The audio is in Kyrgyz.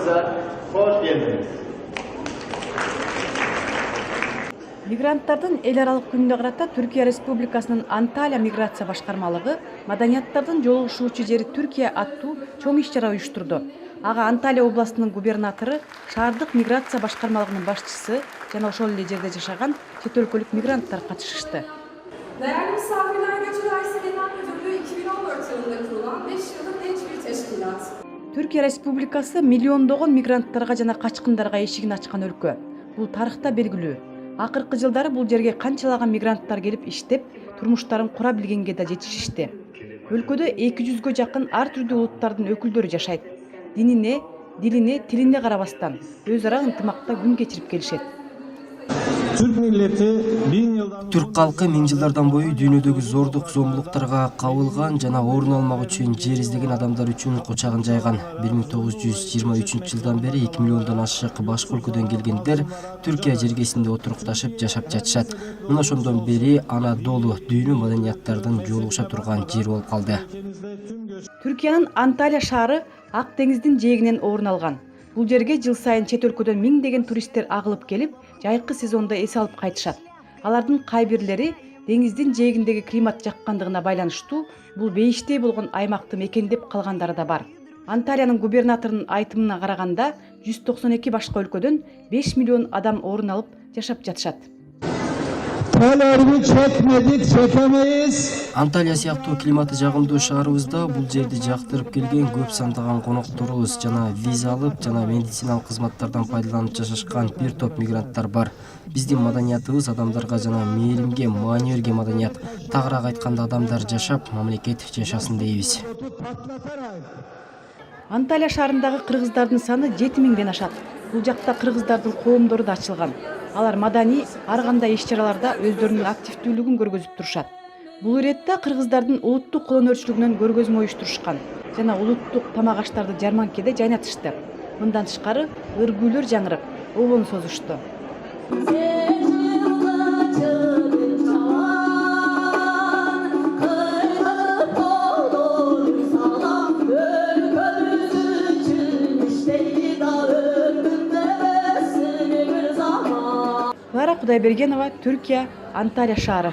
Aramıza hoş geldiniz. Мигранттардын эл аралык күнүнө карата Түркия Республикасынын Анталия миграция башкармалыгы маданияттардын жолугушуучу жери Түркия аттуу чоң иш-чара уюштурду. Ага Анталия областынын губернатору, шаардык миграция башкармалыгынын башчысы жана ошол эле жерде жашаган чет өлкөлүк мигранттар катышышты. Değerli misafirler, Göçler Genel Müdürlüğü 2014 yılında kurulan 5 yıllık genç bir teşkilat. Түркия Республикасы миллиондогон мигранттарга жана качкындарга эшигин ачкан өлкө. Бул тарыхта белгилүү. Акыркы жылдары бул жерге канчалаган мигранттар келип иштеп, турмуштарын кура билгенге да жетишишти. Өлкөдө 200гө жакын ар түрдүү улуттардын өкүлдөрү жашайт. Динине, дилине, тилине карабастан өз ара ынтымакта күн кечирип келишет. Түрк калкы 1000 жылдардан бою дүйнөдөгү зордук зомбулуктарга кабылган жана орун алмак үчүн жер издеген адамдар үчүн кочагын жайган. 1923 жылдан бери 2 миллиондон ашык башка өлкөдөн келгендер Түркия жергесинде отурукташып жашап жатышат. Мына ошондон бери Анадолу дүйнө маданияттардын жолугуша турган жер болуп калды. Түркиянын Анталия шаары Ак деңиздин жээгинен орун алган. Бул жерге жыл сайын чет өлкөдөн миңдеген туристтер агылып келип, жайкы сезондо эс алып кайтышат. Алардын кай бирлери деңиздин жээгиндеги климат жаккандыгына байланыштуу бул бейиштей болгон аймакты мекендеп калгандары да бар. Анталиянын губернаторунун айтымына караганда 192 башка өлкөдөн 5 миллион адам орун алып жашап жатышат. Анталия сыяктуу климаты жагымдуу шаарыбызда бул жерди жактырып келген көп сандаган конокторубуз жана виза алып жана медициналык кызматтардан пайдаланып жашашкан бир топ мигранттар бар. Биздин маданиятыбыз адамдарга жана мээримге маани берген маданият. Тагыраак айтканда адамдар жашап, мамлекет жашасын дейбиз. Анталия шаарындагы кыргыздардын саны 7000ден ашат. Бул жакта кыргыздардын коомдору да ачылган. Алар мадани ар кандай иш-чараларда өздөрүнүн активдүүлүгүн көргөзүп турушат. Бул иретте кыргыздардын улуттук колөнөрчүлүгүнөн көргөзмө уюштурушкан жана улуттук тамак аштарды жарманкеде жайнатышты. Мындан тышкары ыргүүлөр жаңырып, обон созушту. Кудайбергенова, Түркия, Анталия шаары.